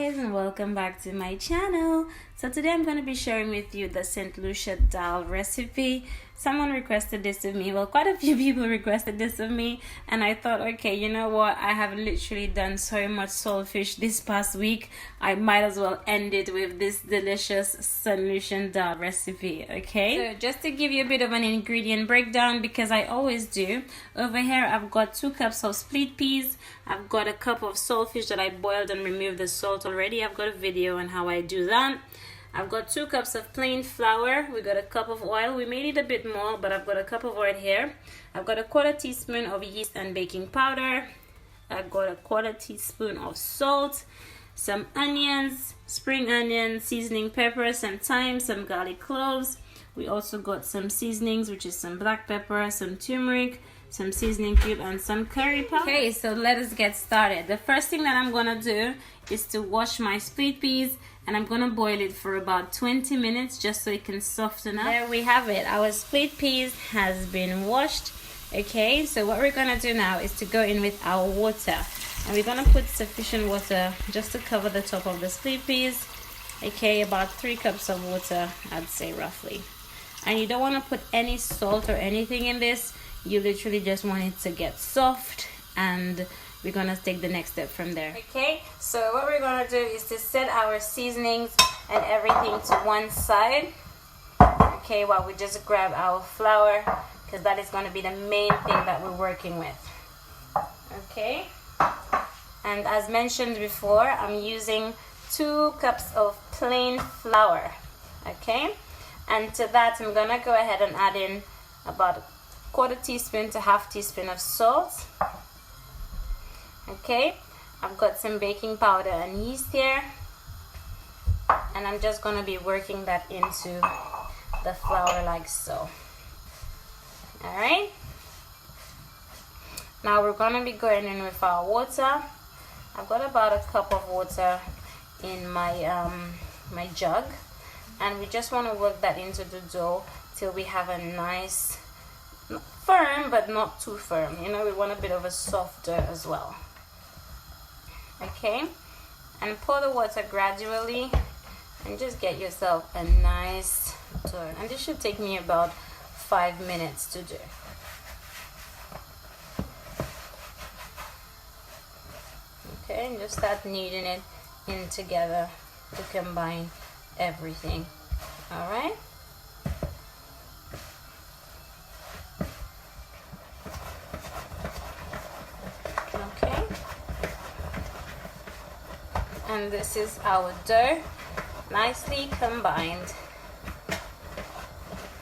guys, and welcome back to my channel. So today I'm going to be sharing with you the St.Lucian Dahl recipe. Someone requested this of me. Well, quite a few people requested this of me, and I thought, okay, you know what, I have literally done so much saltfish this past week, I might as well end it with this delicious St.Lucian Dahl recipe. Okay, so just to give you a bit of an ingredient breakdown, because I always do, over here I've got 2 cups of split peas. I've got a cup of saltfish that I boiled and removed the salt already. I've got a video on how I do that. I've got 2 cups of plain flour. We got a cup of oil. We may need a bit more, but I've got a cup of oil here. I've got a 1/4 teaspoon of yeast and baking powder. I've got a 1/4 teaspoon of salt, some onions, spring onions, seasoning pepper, some thyme, some garlic cloves. We also got some seasonings, which is some black pepper, some turmeric, some seasoning cube, and some curry powder. Okay, so let us get started. The first thing that I'm gonna do is to wash my split peas, and I'm gonna boil it for about 20 minutes just so it can soften up. There we have it. Our split peas has been washed. Okay, so what we're gonna do now is to go in with our water, and we're gonna put sufficient water just to cover the top of the split peas. Okay, about 3 cups of water, I'd say, roughly. And you don't want to put any salt or anything in this. You literally just want it to get soft, and we're gonna take the next step from there. Okay, so what we're gonna do is to set our seasonings and everything to one side. Okay, while we just grab our flour, because that is going to be the main thing that we're working with. Okay, and as mentioned before, I'm using 2 cups of plain flour. Okay, and to that I'm gonna go ahead and add in about a 1/4 teaspoon to 1/2 teaspoon of salt. Okay, I've got some baking powder and yeast here, and I'm just gonna be working that into the flour like so. All right, now we're gonna be going in with our water. I've got about a cup of water in my my jug, and we just want to work that into the dough till we have a nice firm but not too firm. You know, we want a bit of a soft dough as well. Okay, and pour the water gradually and just get yourself a nice dough, and this should take me about 5 minutes to do. Okay, and just start kneading it in together to combine everything. All right, okay, and this is our dough, nicely combined.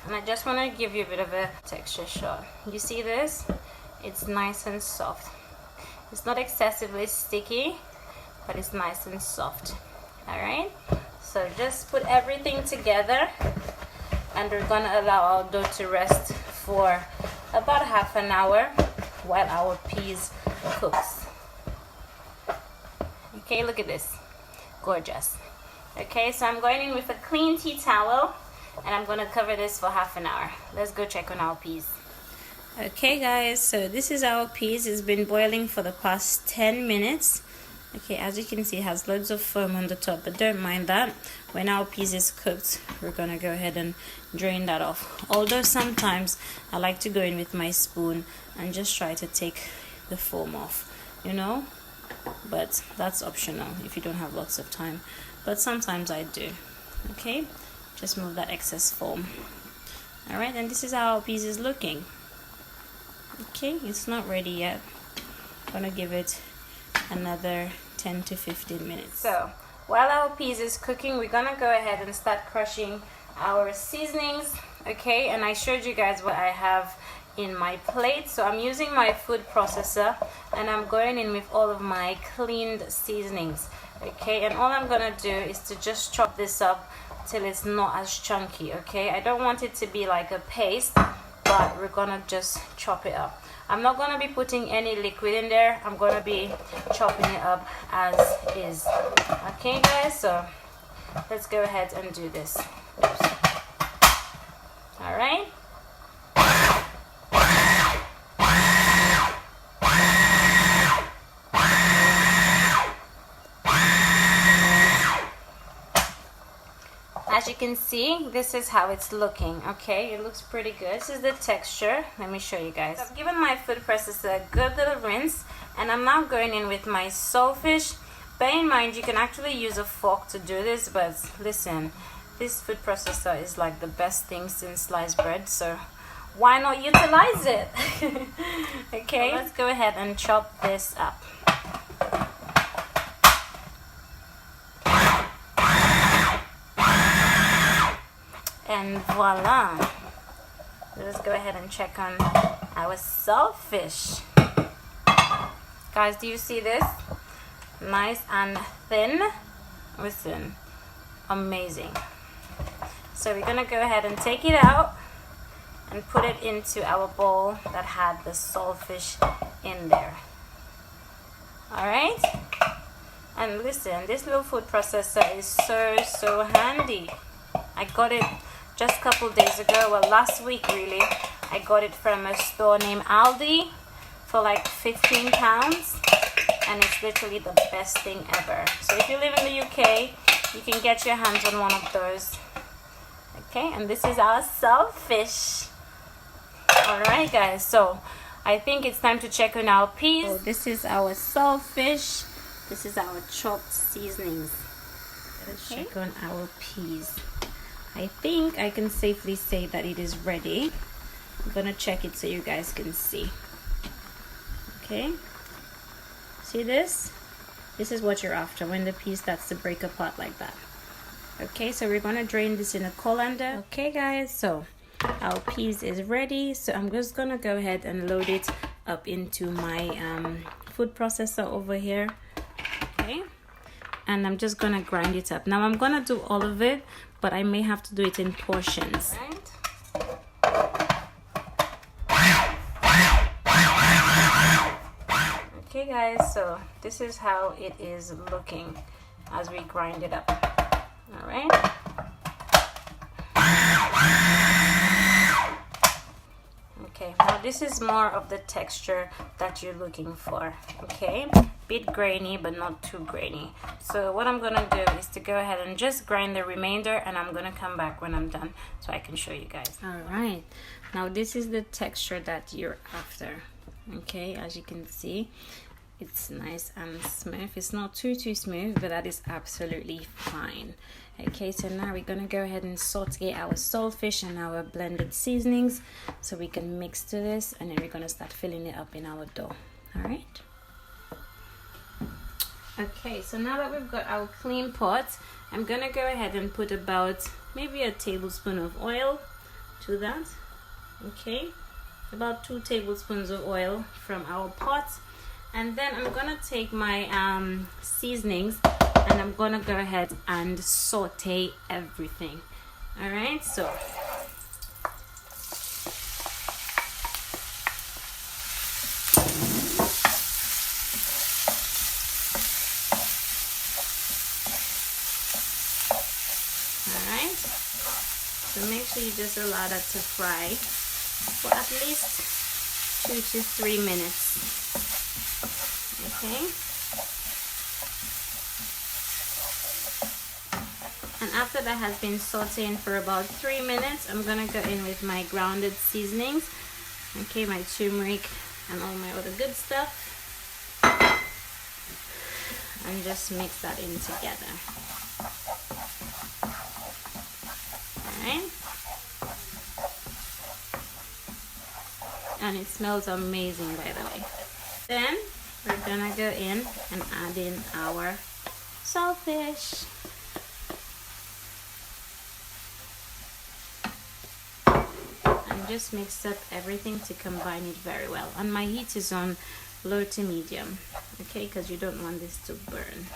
And I just want to give you a bit of a texture shot. You see this? It's nice and soft. It's not excessively sticky, but it's nice and soft. All right, so just put everything together, and we're gonna allow our dough to rest for about 1/2 hour while our peas cooks. Okay, look at this, gorgeous. Okay, so I'm going in with a clean tea towel, and I'm gonna cover this for 1/2 hour. Let's go check on our peas. Okay guys, so this is our peas. It's been boiling for the past 10 minutes. Okay, as you can see, it has loads of foam on the top, but don't mind that. When our peas is cooked, we're gonna go ahead and drain that off. Although sometimes I like to go in with my spoon and just try to take the foam off, you know, but that's optional if you don't have lots of time, but sometimes I do. Okay, just move that excess foam. All right, and this is how our peas is looking. Okay, it's not ready yet. I'm gonna give it another 10 to 15 minutes. So while our peas is cooking, we're gonna go ahead and start crushing our seasonings. Okay, and I showed you guys what I have in my plate. So I'm using my food processor, and I'm going in with all of my cleaned seasonings. Okay, and all I'm gonna do is to just chop this up till it's not as chunky. Okay, I don't want it to be like a paste, but we're gonna just chop it up. I'm not gonna be putting any liquid in there. I'm gonna be chopping it up as is. Okay guys, so let's go ahead and do this. Oops. All right, as you can see, this is how it's looking. Okay, it looks pretty good. This is the texture. Let me show you guys. So I've given my food processor a good little rinse, and I'm now going in with my saltfish. Bear in mind, you can actually use a fork to do this, but listen, this food processor is like the best thing since sliced bread, so why not utilize it? Okay, so let's go ahead and chop this up. And voila! Let's go ahead and check on our saltfish. Guys, do you see this? Nice and thin. Listen, amazing. So we're gonna go ahead and take it out and put it into our bowl that had the saltfish in there. Alright? And listen, this little food processor is so handy. I got it just a couple days ago, well last week really. I got it from a store named Aldi for like £15, and it's literally the best thing ever. So if you live in the UK, you can get your hands on one of those. Okay, and this is our saltfish. Alright guys, so I think it's time to check on our peas. So this is our saltfish. This is our chopped seasonings. Let's check on our peas. I think I can safely say that it is ready. I'm gonna check it so you guys can see. Okay, see this? This is what you're after when the pea starts to break apart like that. Okay, so we're gonna drain this in a colander. Okay guys, so our peas is ready, so I'm just gonna go ahead and load it up into my food processor over here. Okay, and I'm just gonna grind it up. Now I'm gonna do all of it, but I may have to do it in portions. Right. Okay guys, so this is how it is looking as we grind it up. All right. Okay, now this is more of the texture that you're looking for. Okay, bit grainy but not too grainy. So what I'm gonna do is to go ahead and just grind the remainder, and I'm gonna come back when I'm done so I can show you guys. All right, now this is the texture that you're after. Okay, as you can see, it's nice and smooth. It's not too smooth, but that is absolutely fine. Okay, so now we're gonna go ahead and saute our saltfish and our blended seasonings so we can mix to this, and then we're gonna start filling it up in our dough. All right. Okay, so now that we've got our clean pot, I'm gonna go ahead and put about maybe a tablespoon of oil to that. Okay, about 2 tablespoons of oil from our pot. And then I'm gonna take my seasonings, and I'm gonna go ahead and saute everything. All right, so make sure you just allow that to fry for at least 2 to 3 minutes. Okay, and after that has been sauteing for about 3 minutes, I'm gonna go in with my grounded seasonings. Okay, my turmeric and all my other good stuff, and just mix that in together. Alright, and it smells amazing, by the way. Then we're gonna go in and add in our saltfish. And just mix up everything to combine it very well. And my heat is on low to medium, okay, because you don't want this to burn.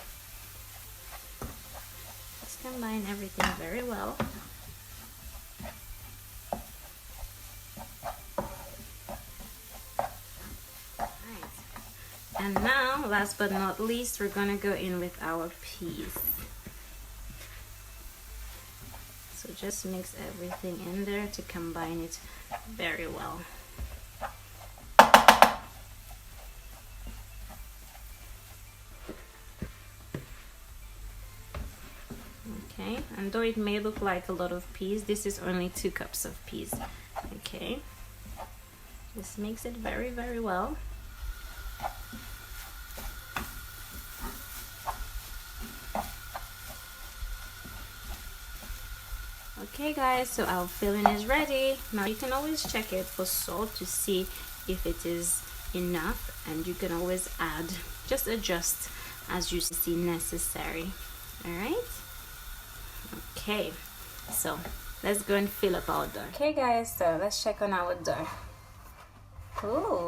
Just combine everything very well. And now, last but not least, we're gonna go in with our peas. So just mix everything in there to combine it very well. Okay, and though it may look like a lot of peas, this is only 2 cups of peas. Okay, just mix it very, very well. Okay guys, so our filling is ready. Now you can always check it for salt to see if it is enough, and you can always add, just adjust as you see necessary. All right, okay, so let's go and fill up our dough. Okay guys, so let's check on our dough. Ooh,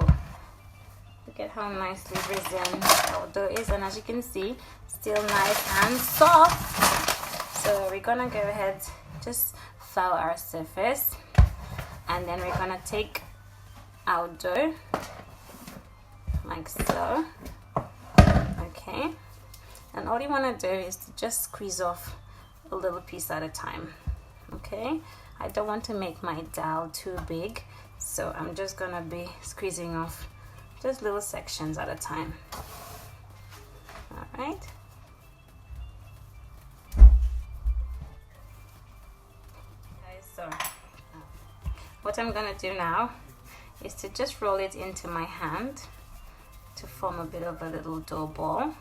look at how nicely risen our dough is, and as you can see, still nice and soft. So we're gonna go ahead, just flour our surface, and then we're gonna take our dough like so. Okay, and all you want to do is to just squeeze off a little piece at a time. Okay, I don't want to make my dal too big, so I'm just gonna be squeezing off just little sections at a time. All right. So what I'm gonna do now is to just roll it into my hand to form a bit of a little dough ball.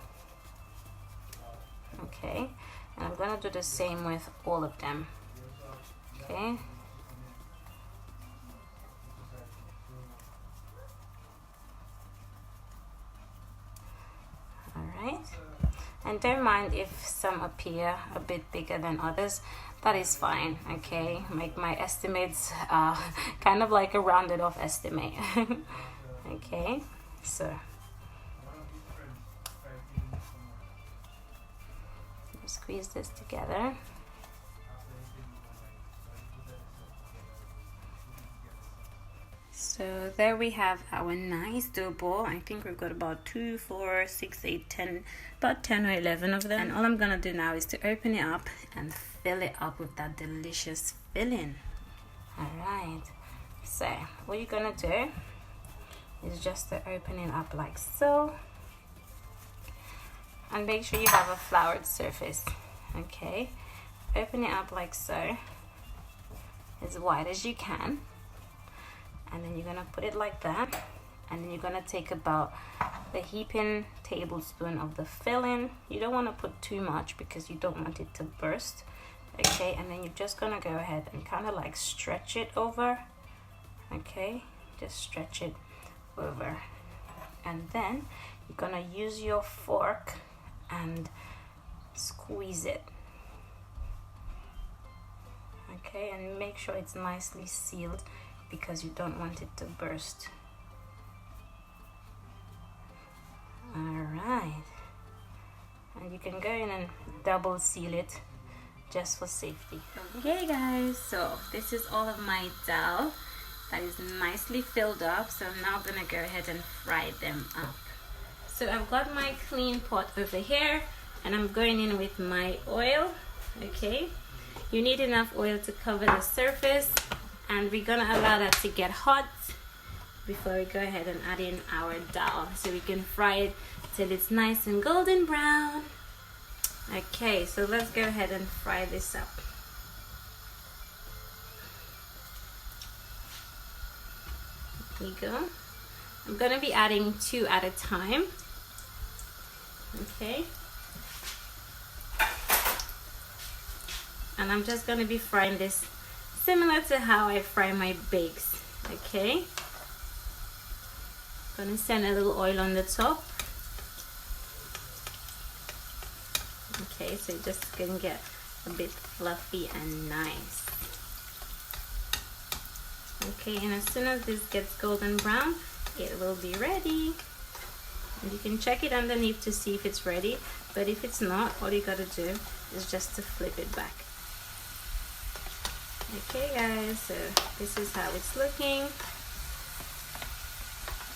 Okay, and I'm gonna do the same with all of them. Okay, all right, and don't mind if some appear a bit bigger than others. That is fine. Okay, make my estimates kind of like a rounded off estimate. Okay, so squeeze this together. So there we have our nice dough ball. I think we've got about 2, 4, 6, 8, 10, about 10 or 11 of them. And all I'm gonna do now is to open it up and fill it up with that delicious filling. All right, so what you're gonna do is just to open it up like so, and make sure you have a floured surface. Okay, open it up like so, as wide as you can, and then you're gonna put it like that, and then you're gonna take about a heaping tablespoon of the filling. You don't want to put too much because you don't want it to burst. Okay, and then you're just gonna go ahead and kind of like stretch it over. Okay, just stretch it over, and then you're gonna use your fork and squeeze it. Okay, and make sure it's nicely sealed because you don't want it to burst. All right, and you can go in and double seal it just for safety. Okay guys, so this is all of my dal that is nicely filled up. So I'm now gonna go ahead and fry them up. So I've got my clean pot over here, and I'm going in with my oil. Okay, you need enough oil to cover the surface, and we're gonna allow that to get hot before we go ahead and add in our dal, so we can fry it till it's nice and golden brown. Okay, so let's go ahead and fry this up. Here we go. I'm gonna be adding 2 at a time. Okay, and I'm just gonna be frying this similar to how I fry my bakes. Okay, gonna send a little oil on the top. Okay, so you're just gonna get a bit fluffy and nice. Okay, and as soon as this gets golden brown, it will be ready. And you can check it underneath to see if it's ready, but if it's not, all you gotta do is just to flip it back. Okay guys, so this is how it's looking.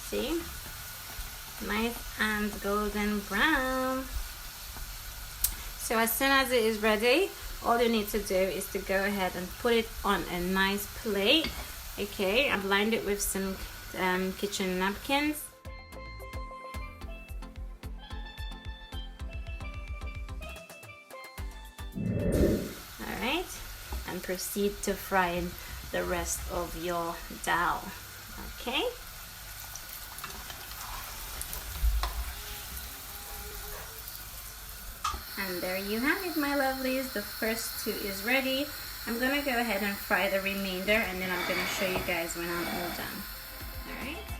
See, nice and golden brown. So as soon as it is ready, all you need to do is to go ahead and put it on a nice plate. Okay, I've lined it with some kitchen napkins. proceed to frying the rest of your dal. Okay. And there you have it, my lovelies. The first two is ready. I'm gonna go ahead and fry the remainder, and then I'm gonna show you guys when I'm all done. All right.